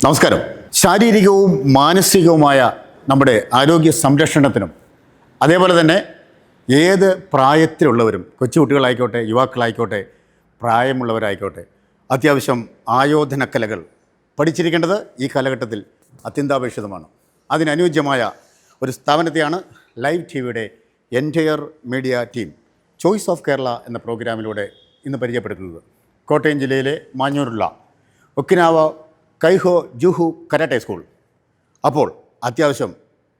നമസ്കാരം. ശാരീരികവും മാനസികവുമായ നമ്മുടെ ആരോഗ്യ സംരക്ഷണത്തിനും അതേപോലെ തന്നെ ഏത് പ്രായത്തിലുള്ളവരും, കൊച്ചുകുട്ടികളായിക്കോട്ടെ, യുവാക്കളായിക്കോട്ടെ, പ്രായമുള്ളവരായിക്കോട്ടെ, അത്യാവശ്യം ആയോധനക്കലകൾ പഠിച്ചിരിക്കേണ്ടത് ഈ കാലഘട്ടത്തിൽ അത്യന്താപേക്ഷിതമാണ്. അതിനനുയോജ്യമായ ഒരു സ്ഥാപനത്തെയാണ് ലൈവ് ടി വിയുടെ entire media team choice of Kerala എന്ന പ്രോഗ്രാമിലൂടെ ഇന്ന് പരിചയപ്പെടുത്തുന്നത്. കോട്ടയം ജില്ലയിലെ മാഞ്ഞൂരുള്ള ഒക്കിനാവ കൈഹോ ജുഹു കരാട്ടെ സ്കൂൾ. അപ്പോൾ അത്യാവശ്യം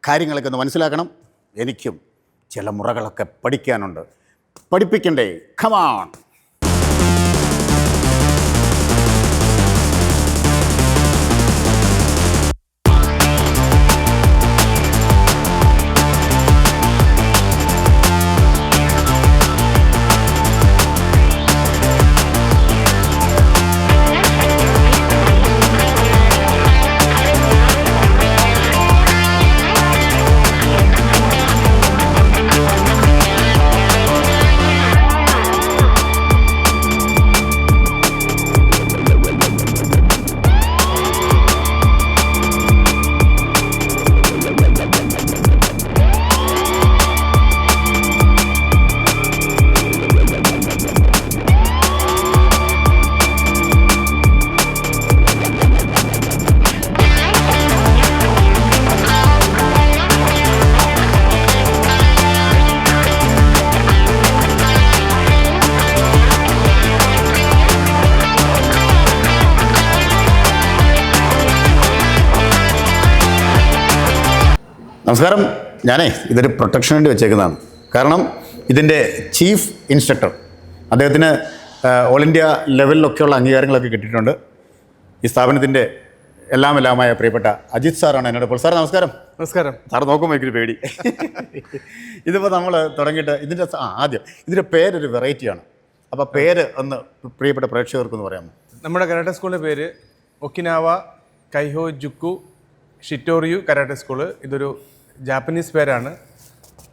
കാര്യങ്ങളൊക്കെ ഒന്ന് മനസ്സിലാക്കണം. എനിക്കും ചില മുറകളൊക്കെ പഠിക്കാനുണ്ട്. പഠിപ്പിക്കണ്ടേ? കമാൺ. നമസ്കാരം. ഇതൊരു പ്രൊട്ടക്ഷന് വേണ്ടി വെച്ചേക്കുന്നതാണ്. കാരണം ഇതിൻ്റെ ചീഫ് ഇൻസ്ട്രക്ടർ, അദ്ദേഹത്തിന് ഓൾ ഇന്ത്യ ലെവലിലൊക്കെയുള്ള അംഗീകാരങ്ങളൊക്കെ കിട്ടിയിട്ടുണ്ട്. ഈ സ്ഥാപനത്തിൻ്റെ എല്ലാമായ പ്രിയപ്പെട്ട അജിത് സാറാണ് എന്നോട്. ഇപ്പോൾ സാർ നമസ്കാരം. നമസ്കാരം സാർ. നോക്കുമ്പോൾ എനിക്കൊരു പേടി. ഇതിപ്പോൾ നമ്മൾ തുടങ്ങിയിട്ട് ഇതിൻ്റെ ആദ്യം ഇതിൻ്റെ പേരൊരു വെറൈറ്റിയാണ്. അപ്പോൾ പേര് ഒന്ന് പ്രിയപ്പെട്ട പ്രേക്ഷകർക്കൊന്ന് പറയാമോ? നമ്മുടെ കരാട്ടെ സ്കൂളിൻ്റെ പേര് ഒക്കിനാവ കൈഹോ ജുക്കു ഷിറ്റോറിയു കരാട്ടെ സ്കൂള്. ഇതൊരു ജാപ്പനീസ് പേരാണ്,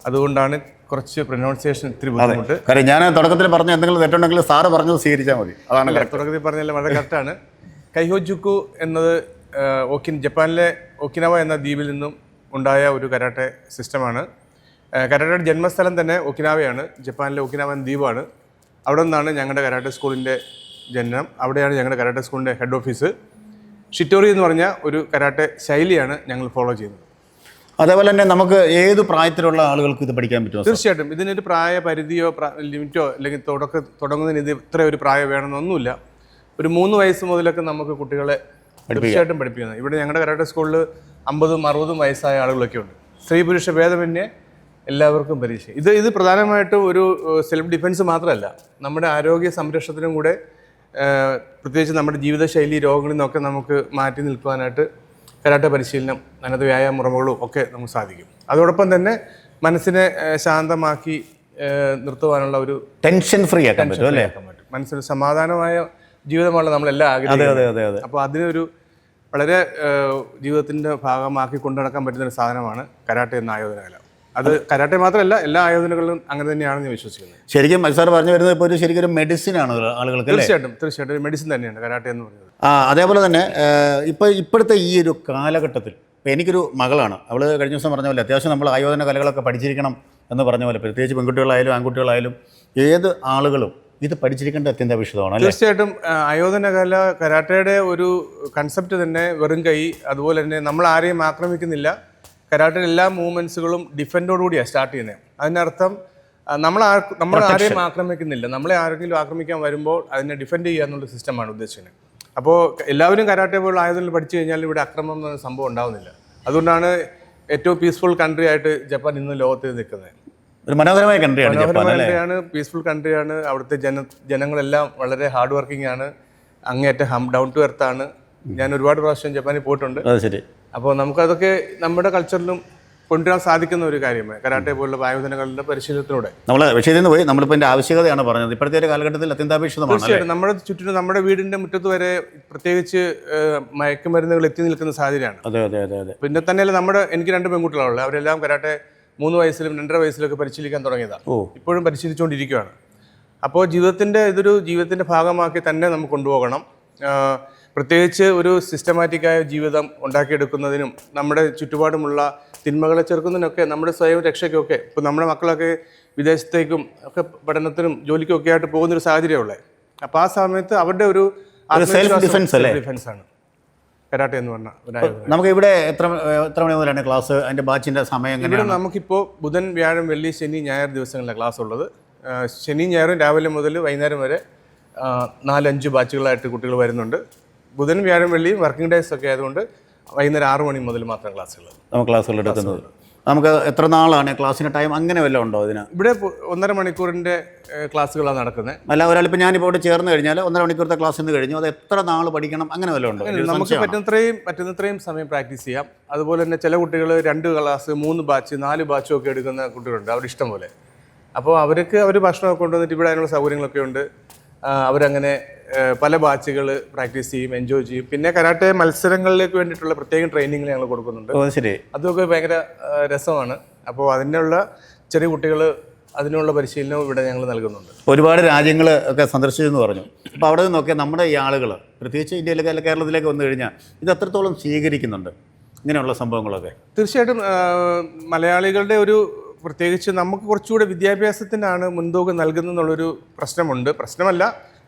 അതുകൊണ്ടാണ് കുറച്ച് പ്രൊനൗൺസിയേഷൻ ഇത്തിരി ബുദ്ധിമുട്ട്. കാര്യം ഞാൻ തുടക്കത്തിൽ പറഞ്ഞ എന്തെങ്കിലും തെറ്റുണ്ടെങ്കിൽ സാറ് പറഞ്ഞത് സ്വീകരിച്ചാൽ മതി. അതാണ് തുടക്കത്തിൽ പറഞ്ഞാൽ വളരെ കറക്റ്റാണ്. കൈഹോ ജുക്കു എന്നത് ജപ്പാനിലെ ഒക്കിനാവ എന്ന ദ്വീപിൽ നിന്നും ഉണ്ടായ ഒരു കരാട്ടെ സിസ്റ്റമാണ്. കരാട്ടയുടെ ജന്മസ്ഥലം തന്നെ ഒക്കിനാവയാണ്. ജപ്പാനിലെ ഒക്കിനാവ എന്ന ദ്വീപാണ്. അവിടെ നിന്നാണ് ഞങ്ങളുടെ കരാട്ടെ സ്കൂളിൻ്റെ ജനനം. അവിടെയാണ് ഞങ്ങളുടെ കരാട്ടെ സ്കൂളിൻ്റെ ഹെഡ് ഓഫീസ്. ഷിറ്റോറി എന്ന് പറഞ്ഞ ഒരു കരാട്ടെ ശൈലിയാണ് ഞങ്ങൾ ഫോളോ ചെയ്യുന്നത്. അതേപോലെ തന്നെ നമുക്ക് ഏത് പ്രായത്തിലുള്ള ആളുകൾക്ക് ഇത് പഠിക്കാൻ പറ്റുമോ? തീർച്ചയായിട്ടും. ഇതിനൊരു പ്രായപരിധിയോ ലിമിറ്റോ അല്ലെങ്കിൽ തുടങ്ങുന്നതിന് ഇത് ഇത്ര ഒരു പ്രായം വേണമെന്നൊന്നുമില്ല. ഒരു 3 വയസ്സ് മുതലൊക്കെ നമുക്ക് കുട്ടികളെ തീർച്ചയായിട്ടും പഠിപ്പിക്കുന്നത്. ഇവിടെ ഞങ്ങളുടെ കരാട്ടെ സ്കൂളിൽ 50-60 വയസ്സായ ആളുകളൊക്കെ ഉണ്ട്. സ്ത്രീ പുരുഷ ഭേദമന്യേ എല്ലാവർക്കും പരീക്ഷ. ഇത് പ്രധാനമായിട്ടും ഒരു സെൽഫ് ഡിഫെൻസ് മാത്രമല്ല, നമ്മുടെ ആരോഗ്യ സംരക്ഷണത്തിനും കൂടെ, പ്രത്യേകിച്ച് നമ്മുടെ ജീവിതശൈലി രോഗങ്ങളിൽ നിന്നൊക്കെ നമുക്ക് മാറ്റി നിൽക്കുവാനായിട്ട് കരാട്ടെ പരിശീലനം, അതിനകത്ത് വ്യായാമ മുറകളും ഒക്കെ നമുക്ക് സാധിക്കും. അതോടൊപ്പം തന്നെ മനസ്സിനെ ശാന്തമാക്കി നിർത്തുവാനുള്ള ഒരു ടെൻഷൻ ഫ്രീ ആക്കാൻ പറ്റും അല്ലേ? മനസ്സിന് സമാധാനമായ ജീവിതമാണ് നമ്മളെല്ലാം ആഗ്രഹിക്കുന്നത്. അപ്പോൾ അതിനൊരു വളരെ ജീവിതത്തിൻ്റെ ഭാഗമാക്കി കൊണ്ടു നടക്കാൻ പറ്റുന്ന ഒരു സാധനമാണ് കരാട്ടെ എന്ന ആയോധനകല. അത് കരാട്ടെ മാത്രമല്ല, എല്ലാ ആയോധനകളിലും അങ്ങനെ തന്നെയാണെന്ന് വിശ്വസിക്കുന്നത്. ശരിക്കും സാർ പറഞ്ഞു വരുന്നത് ഇപ്പോൾ ശരിക്കും മെഡിസിൻ ആണ് ആളുകൾക്ക്. തീർച്ചയായിട്ടും ഒരു മെഡിസിൻ തന്നെയാണ് കരാട്ടെ എന്ന് പറയുന്നത്. അതേപോലെ തന്നെ ഇപ്പോഴത്തെ ഈ ഒരു കാലഘട്ടത്തിൽ ഇപ്പോൾ എനിക്കൊരു മകളാണ്. അവൾ കഴിഞ്ഞ ദിവസം പറഞ്ഞ പോലെ അത്യാവശ്യം നമ്മൾ ആയോധന കലകളൊക്കെ പഠിച്ചിരിക്കണം എന്ന് പറഞ്ഞ പോലെ, പ്രത്യേകിച്ച് പെൺകുട്ടികളായാലും ആൺകുട്ടികളായാലും ഏത് ആളുകളും ഇത് പഠിച്ചിരിക്കേണ്ട അത്യന്താപേക്ഷിതമാണ്. തീർച്ചയായിട്ടും ആയോധന കല, കരാട്ടയുടെ ഒരു കൺസെപ്റ്റ് തന്നെ വെറും കൈ, അതുപോലെ തന്നെ നമ്മൾ ആരെയും ആക്രമിക്കുന്നില്ല. കരാട്ടയുടെ എല്ലാ മൂവ്മെൻറ്റ്സുകളും ഡിഫെൻഡോടുകൂടിയാണ് സ്റ്റാർട്ട് ചെയ്യുന്നത്. അതിനർത്ഥം നമ്മൾ ആരെയും ആക്രമിക്കുന്നില്ല. നമ്മളെ ആരെങ്കിലും ആക്രമിക്കാൻ വരുമ്പോൾ അതിനെ ഡിഫെൻഡ് ചെയ്യുക എന്നുള്ള സിസ്റ്റമാണ് ഉദ്ദേശിക്കുന്നത്. അപ്പോൾ എല്ലാവരും കരാട്ടെ പോലുള്ള ആയുധങ്ങൾ പഠിച്ചു കഴിഞ്ഞാൽ ഇവിടെ അക്രമം എന്ന സംഭവം ഉണ്ടാവുന്നില്ല. അതുകൊണ്ടാണ് ഏറ്റവും പീസ്ഫുൾ കൺട്രി ആയിട്ട് ജപ്പാൻ ഇന്ന് ലോകത്തിൽ നിൽക്കുന്നത്. ഒരു മനോഹരമായ കൺട്രിയാണ്, പീസ്ഫുൾ കൺട്രിയാണ്. അവിടുത്തെ ജനങ്ങളെല്ലാം വളരെ ഹാർഡ് വർക്കിംഗ് ആണ്, അങ്ങേയറ്റം ഡൗൺ ടു എർത്ത് ആണ്. ഞാൻ ഒരുപാട് പ്രാവശ്യം ജപ്പാനിൽ പോയിട്ടുണ്ട്. ശരി. അപ്പോൾ നമുക്കതൊക്കെ നമ്മുടെ കൾച്ചറിലും കൊണ്ടുവരാൻ സാധിക്കുന്ന ഒരു കാര്യമാണ് കരാട്ടെ പോലുള്ള ആയോധനകളുടെ പരിശീലനത്തിലൂടെ. നമ്മൾ വിഷയത്തിൽ നിന്ന് പോയി നമ്മളിപ്പോൾ എൻ്റെ ആവശ്യകതയാണ് പറഞ്ഞത്. ഇപ്പോഴത്തെ ഒരു കാലഘട്ടത്തിൽ അത്യന്താപേക്ഷിതമാണ്. തീർച്ചയായിട്ടും നമ്മുടെ ചുറ്റിനും, നമ്മുടെ വീടിൻ്റെ മുറ്റത്ത് വരെ പ്രത്യേകിച്ച് മയക്കുമരുന്നുകൾ എത്തി നിൽക്കുന്ന സാഹചര്യമാണ്. അതെ അതെ അതെ അതെ. പിന്നെ തന്നെയല്ല, എനിക്ക് 2 പെൺകുട്ടികളുള്ളത്. അവരെല്ലാം കരാട്ടെ 3 വയസ്സിലും 2.5 വയസ്സിലൊക്കെ പരിശീലിക്കാൻ തുടങ്ങിയതാണ്. ഇപ്പോഴും പരിശീലിച്ചുകൊണ്ടിരിക്കുകയാണ്. അപ്പോൾ ഇതൊരു ജീവിതത്തിൻ്റെ ഭാഗമാക്കി തന്നെ നമുക്ക് കൊണ്ടുപോകണം. പ്രത്യേകിച്ച് ഒരു സിസ്റ്റമാറ്റിക്കായ ജീവിതം ഉണ്ടാക്കിയെടുക്കുന്നതിനും നമ്മുടെ ചുറ്റുപാടുമുള്ള തിന്മകളെ ചെറുക്കുന്നതിനൊക്കെ നമ്മുടെ സ്വയം രക്ഷയ്ക്കൊക്കെ ഇപ്പോൾ നമ്മുടെ മക്കളൊക്കെ വിദേശത്തേക്കും ഒക്കെ പഠനത്തിനും ജോലിക്കും ഒക്കെ ആയിട്ട് പോകുന്നൊരു സാഹചര്യമുള്ളത്. അപ്പോൾ ആ സമയത്ത് അവരുടെ ഒരു സെൽഫ് ഡിഫൻസ് അല്ലേ? ഡിഫൻസാണ് കരാട്ടെ എന്ന് പറഞ്ഞാൽ. നമുക്ക് ഇവിടെ എത്ര മണി മുതലാണ് ക്ലാസ്? അതിൻ്റെ ബാച്ചിൻ്റെ സമയം ഇവിടെ എങ്ങനെയാണ്? നമുക്കിപ്പോൾ ബുധൻ, വ്യാഴം, വെള്ളി, ശനി, ഞായർ ദിവസങ്ങളിലാണ് ക്ലാസ് ഉള്ളത്. ശനി ഞായറും രാവിലെ മുതൽ വൈകുന്നേരം വരെ 4-5 ബാച്ചുകളായിട്ട് കുട്ടികൾ വരുന്നുണ്ട്. ബുധൻ, വ്യാഴം, വെള്ളിയും വർക്കിംഗ് ഡേയ്സ് ഒക്കെ ആയതുകൊണ്ട് വൈകുന്നേരം 6 മണി മുതൽ മാത്രം ക്ലാസ്സുകൾ. നമുക്ക് ക്ലാസ്സുകൾ എടുക്കുന്നത്. നമുക്ക് എത്ര നാളാണ് ക്ലാസ്സിൻ്റെ ടൈം? അങ്ങനെ വല്ലതും ഉണ്ടോ ഇതിന്? ഇവിടെ 1.5 മണിക്കൂറിൻ്റെ ക്ലാസ്സുകളാണ് നടക്കുന്നത്. അല്ല, ഒരാളിപ്പോൾ ഞാനിപ്പോൾ ഇവിടെ ചേർന്ന് കഴിഞ്ഞാൽ 1.5 മണിക്കൂറത്തെ ക്ലാസ് ഇന്ന് കഴിഞ്ഞു, അത് എത്ര നാൾ പഠിക്കണം അങ്ങനെ വല്ലതും ഉണ്ടോ? നമുക്ക് പറ്റുന്നത്രയും സമയം പ്രാക്ടീസ് ചെയ്യാം. അതുപോലെ തന്നെ ചില കുട്ടികൾ 2 ക്ലാസ്, 3 ബാച്ച്, 4 ബാച്ചും ഒക്കെ എടുക്കുന്ന കുട്ടികളുണ്ട്, അവരുടെ ഇഷ്ടം പോലെ. അപ്പോൾ അവർ ഭക്ഷണമൊക്കെ കൊണ്ടുവന്നിട്ട് ഇവിടെ അതിനുള്ള സൗകര്യങ്ങളൊക്കെ ഉണ്ട്. അവരങ്ങനെ പല ബാച്ചുകൾ പ്രാക്ടീസ് ചെയ്യും, എൻജോയ് ചെയ്യും. പിന്നെ കരാട്ടെ മത്സരങ്ങളിലേക്ക് വേണ്ടിയിട്ടുള്ള പ്രത്യേകം ട്രെയിനിങ്ങൾ ഞങ്ങൾ കൊടുക്കുന്നുണ്ട്. ശരി, അതൊക്കെ ഭയങ്കര രസമാണ്. അപ്പോൾ അതിനുള്ള ചെറിയ കുട്ടികൾ അതിനുള്ള പരിശീലനവും ഇവിടെ ഞങ്ങൾ നൽകുന്നുണ്ട്. ഒരുപാട് രാജ്യങ്ങൾ ഒക്കെ സന്ദർശിച്ചെന്ന് പറഞ്ഞു. അപ്പോൾ അവിടെ നിന്നൊക്കെ നമ്മുടെ ഈ ആളുകൾ പ്രത്യേകിച്ച് ഇന്ത്യയിലേക്ക് അല്ലെങ്കിൽ കേരളത്തിലേക്ക് വന്നു കഴിഞ്ഞാൽ ഇത് എത്രത്തോളം സ്വീകരിക്കുന്നുണ്ട് ഇങ്ങനെയുള്ള സംഭവങ്ങളൊക്കെ? തീർച്ചയായിട്ടും മലയാളികളുടെ ഒരു പ്രത്യേകിച്ച് നമുക്ക് കുറച്ചുകൂടെ വിദ്യാഭ്യാസത്തിനാണ് മുൻതൂക്കം നൽകുന്നതെന്നുള്ളൊരു പ്രശ്നമല്ല,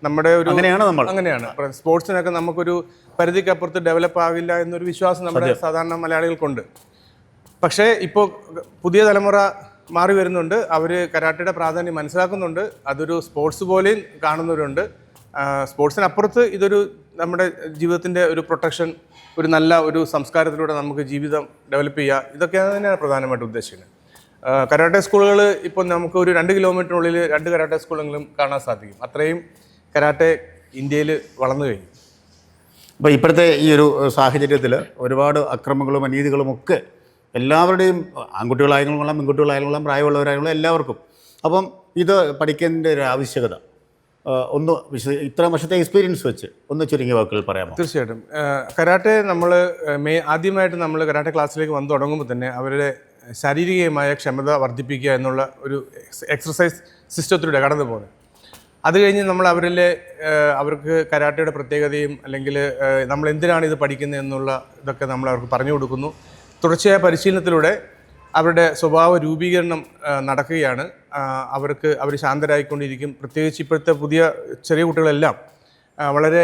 നമ്മുടെ ഒരു അങ്ങനെയാണ്. സ്പോർട്സിനൊക്കെ നമുക്കൊരു പരിധിക്കപ്പുറത്ത് ഡെവലപ്പ് ആകില്ല എന്നൊരു വിശ്വാസം നമ്മുടെ സാധാരണ മലയാളികൾക്കുണ്ട്. പക്ഷേ ഇപ്പോൾ പുതിയ തലമുറ മാറി വരുന്നുണ്ട്. അവർ കരാട്ടയുടെ പ്രാധാന്യം മനസ്സിലാക്കുന്നുണ്ട്. അതൊരു സ്പോർട്സ് പോലെയും കാണുന്നവരുണ്ട്. സ്പോർട്സിനപ്പുറത്ത് ഇതൊരു നമ്മുടെ ജീവിതത്തിൻ്റെ ഒരു പ്രൊട്ടക്ഷൻ, ഒരു നല്ല ഒരു സംസ്കാരത്തിലൂടെ നമുക്ക് ജീവിതം ഡെവലപ്പ് ചെയ്യുക, ഇതൊക്കെയാണ് തന്നെയാണ് പ്രധാനമായിട്ട് ഉദ്ദേശിക്കുന്നത്. കരാട്ടെ സ്കൂളുകൾ ഇപ്പോൾ നമുക്ക് ഒരു 2 കിലോമീറ്ററിനുള്ളിൽ 2 കരാട്ടെ സ്കൂളെങ്കിലും കാണാൻ സാധിക്കും. അത്രയും കരാട്ടെ ഇന്ത്യയിൽ വളർന്നു കഴിഞ്ഞു. അപ്പോൾ ഇപ്പോഴത്തെ ഈ ഒരു സാഹചര്യത്തിൽ ഒരുപാട് അക്രമങ്ങളും അനീതികളും ഒക്കെ എല്ലാവരുടെയും, ആൺകുട്ടികളായാലും കൊള്ളാം, പെൺകുട്ടികളായാലും പ്രായമുള്ളവരായാലും എല്ലാവർക്കും. അപ്പം ഇത് പഠിക്കേണ്ട ഒരു ആവശ്യകത ഒന്ന് ഇത്ര വർഷത്തെ എക്സ്പീരിയൻസ് വെച്ച് ഒന്ന് ചുരുങ്ങിയ വാക്കുകൾ പറയാമോ? തീർച്ചയായിട്ടും. കരാട്ടെ നമ്മൾ ആദ്യമായിട്ട് നമ്മൾ കരാട്ടെ ക്ലാസ്സിലേക്ക് വന്നു തുടങ്ങുമ്പോൾ തന്നെ അവരുടെ ശാരീരികമായ ക്ഷമത വർദ്ധിപ്പിക്കുക എന്നുള്ള ഒരു എക്സർസൈസ് സിസ്റ്റത്തിലൂടെ കടന്നു പോകുന്നത്. അത് കഴിഞ്ഞ് നമ്മൾ അവർക്ക് കരാട്ടയുടെ പ്രത്യേകതയും അല്ലെങ്കിൽ നമ്മൾ എന്തിനാണ് ഇത് പഠിക്കുന്നത് എന്നുള്ള ഇതൊക്കെ നമ്മൾ അവർക്ക് പറഞ്ഞു കൊടുക്കുന്നു. തുടർച്ചയായ പരിശീലനത്തിലൂടെ അവരുടെ സ്വഭാവ രൂപീകരണം നടക്കുകയാണ്. അവർ ശാന്തരായിക്കൊണ്ടിരിക്കും. പ്രത്യേകിച്ച് ഇപ്പോഴത്തെ പുതിയ ചെറിയ കുട്ടികളെല്ലാം വളരെ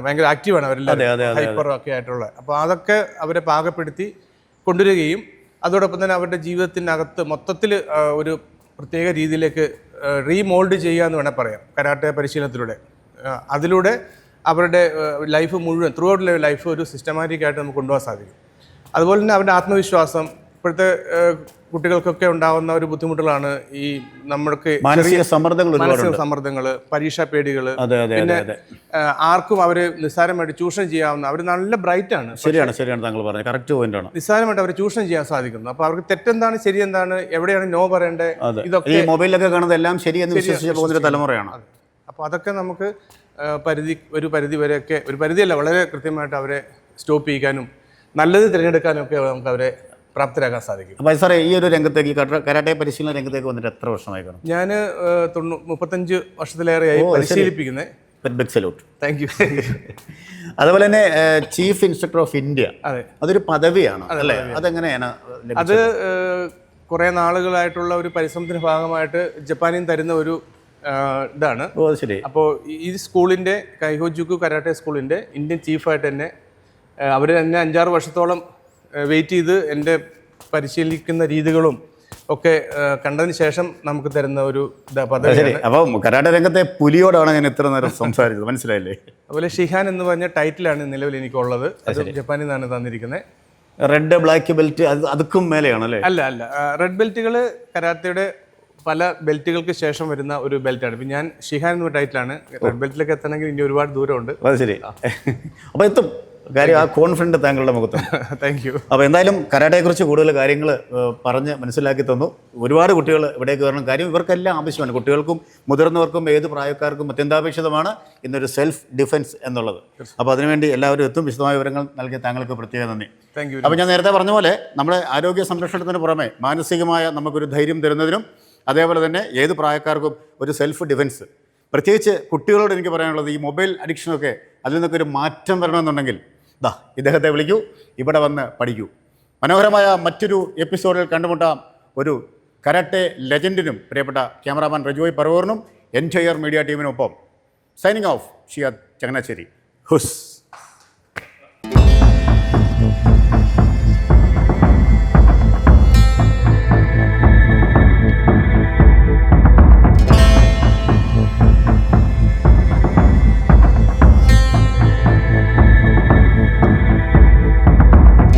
ഭയങ്കര ആക്റ്റീവാണ് അവരെല്ലാം, ഹൈപ്പർ ഒക്കെ ആയിട്ടുള്ള. അപ്പോൾ അതൊക്കെ അവരെ പാകപ്പെടുത്തി കൊണ്ടുവരികയും അതോടൊപ്പം തന്നെ അവരുടെ ജീവിതത്തിനകത്ത് മൊത്തത്തിൽ ഒരു പ്രത്യേക രീതിയിലേക്ക് റീമോൾഡ് ചെയ്യുക എന്ന് വേണേൽ പറയാം കരാട്ടെ പരിശീലനത്തിലൂടെ. അതിലൂടെ അവരുടെ ലൈഫ് മുഴുവൻ, ത്രൂ ഔട്ട് ലൈഫ് ഒരു സിസ്റ്റമാറ്റിക് ആയിട്ട് നമുക്ക് കൊണ്ടുപോകാൻ സാധിക്കും. അതുപോലെ തന്നെ അവരുടെ ആത്മവിശ്വാസം, ഇപ്പോഴത്തെ കുട്ടികൾക്കൊക്കെ ഉണ്ടാകുന്ന ഒരു ബുദ്ധിമുട്ടുകളാണ് ഈ നമ്മൾക്ക് മാനസിക സമ്മർദ്ദങ്ങൾ, പരീക്ഷാ പേടികൾ. പിന്നെ ആർക്കും അവർ നിസ്സാരമായിട്ട് ചൂഷണം ചെയ്യാവുന്ന, അവർ നല്ല ബ്രൈറ്റ് ആണ്. ശരിയാണ് താങ്കൾ പറഞ്ഞത്, കറക്റ്റ് പോയിന്റ് ആണ്. നിസ്സാരമായിട്ട് അവർ ചൂഷണം ചെയ്യാൻ സാധിക്കുന്നു. അപ്പോൾ അവർക്ക് തെറ്റെന്താണ് ശരി എന്താണ്, എവിടെയാണ് നോ പറയേണ്ടത്, ഇതൊക്കെ മൊബൈലിലൊക്കെ കാണുന്നത് എല്ലാം ശരിയെന്ന് വിശ്വസിച്ച് പോകുന്ന തലമുറയാണ്. അപ്പോൾ അതൊക്കെ നമുക്ക് ഒരു പരിധി വരെയൊക്കെ, ഒരു പരിധിയല്ല, വളരെ കൃത്യമായിട്ട് അവരെ സ്റ്റോപ്പ് ചെയ്യിക്കാനും നല്ലത് തിരഞ്ഞെടുക്കാനും ഒക്കെ നമുക്ക് അവരെ പ്രാപ്തരാക്കാൻ സാധിക്കും. അപ്പോൾ സാറേ, ഈ ഒരു രംഗത്തേക്ക് കരാട്ടെ പരിശീലന രംഗത്തേക്ക് വന്നിട്ട് എത്ര വർഷമായി കാണും? ഞാൻ 35 വർഷത്തിലേറെയായി പരിശീലിപ്പിക്കുന്നത്. Big salute. Thank you. അതുപോലെ തന്നെ ചീഫ് ഇൻസ്ട്രക്ടർ ഓഫ് ഇന്ത്യ, അതൊരു പദവിയാണ് അല്ലേ? അതെങ്ങനെയാണ്? അത് കുറേ നാളുകളായിട്ടുള്ള ഒരു പരിശ്രമത്തിന്റെ ഭാഗമായിട്ട് ജപ്പാനിൽ തരുന്ന ഒരു ഇതാണ്. ശരി. അപ്പോൾ ഈ സ്കൂളിൻ്റെ, കൈഹോജുക്കു കരാട്ടെ സ്കൂളിൻ്റെ ഇന്ത്യൻ ചീഫായിട്ട് തന്നെ അവർ എന്നെ 5-6 വർഷത്തോളം വെയിറ്റ് ചെയ്ത് എൻ്റെ പരിശീലിക്കുന്ന രീതികളും ഒക്കെ കണ്ടതിന് ശേഷം നമുക്ക് തരുന്ന ഒരു പദവിയാണ്. അപ്പം കരാട്ടെ രംഗത്തെ പുലിയോടാണ് ഞാൻ ഇത്ര നേരം സംസാരിച്ചത്, മനസ്സിലായില്ലേ? അതുപോലെ ഷിഹാൻ എന്ന് പറഞ്ഞ ടൈറ്റിലാണ് നിലവിൽ എനിക്കുള്ളത്. അത് ജപ്പാനിൽ നിന്നാണ് തന്നിരിക്കുന്നത്. റെഡ് ബ്ലാക്ക് ബെൽറ്റ് അതുക്കും മേലെയാണല്ലേ? അല്ല, റെഡ് ബെൽറ്റുകൾ കരാത്തയുടെ പല ബെൽറ്റുകൾക്ക് ശേഷം വരുന്ന ഒരു ബെൽറ്റാണ്. ഇപ്പം ഞാൻ ഷിഹാൻ എന്ന ടൈറ്റിലാണ്. റെഡ് ബെൽറ്റിലേക്ക് എത്തണമെങ്കിൽ ഇനി ഒരുപാട് ദൂരമുണ്ട്. അത് ശരി. അപ്പോൾ എത്തും കാര്യം, ആ കോൺഫിഡൻറ്റ് താങ്കളുടെ മുഖത്തും. Thank you. അപ്പോൾ എന്തായാലും കരാട്ടയെക്കുറിച്ച് കൂടുതൽ കാര്യങ്ങൾ പറഞ്ഞ് മനസ്സിലാക്കി തന്നു. ഒരുപാട് കുട്ടികൾ ഇവിടേക്ക് വരണം. കാര്യം ഇവർക്കെല്ലാം ആവശ്യമാണ്, കുട്ടികൾക്കും മുതിർന്നവർക്കും ഏത് പ്രായക്കാർക്കും അത്യന്താപേക്ഷിതമാണ് ഇന്നൊരു സെൽഫ് ഡിഫെൻസ് എന്നുള്ളത്. അപ്പോൾ അതിനുവേണ്ടി എല്ലാവരും എത്തും. വിശദമായ വിവരങ്ങൾ നൽകിയ താങ്കൾക്ക് പ്രത്യേക നന്ദി. Thank you. അപ്പോൾ ഞാൻ നേരത്തെ പറഞ്ഞ പോലെ നമ്മുടെ ആരോഗ്യ സംരക്ഷണത്തിന് പുറമെ മാനസികമായ നമുക്കൊരു ധൈര്യം തരുന്നതിനും അതേപോലെ തന്നെ ഏത് പ്രായക്കാർക്കും ഒരു സെൽഫ് ഡിഫെൻസ് പ്രത്യേകിച്ച് കുട്ടികളോട് എനിക്ക് പറയാനുള്ളത് ഈ മൊബൈൽ അഡിക്ഷനൊക്കെ അതിൽ നിന്നൊക്കെ ഒരു മാറ്റം വരണമെന്നുണ്ടെങ്കിൽ ദാ ഇദ്ദേഹത്തെ വിളിക്കൂ, ഇവിടെ വന്ന് പഠിക്കൂ. മനോഹരമായ മറ്റൊരു എപ്പിസോഡിൽ കണ്ടുമുട്ടാം. ഒരു കരാട്ടെ ലെജൻഡിനും പ്രിയപ്പെട്ട ക്യാമറാമാൻ റജോയ് പറവൂറിനും എൻറ്റയർ മീഡിയ ടീമിനൊപ്പം signing off Shiyad Changanassery. Who's.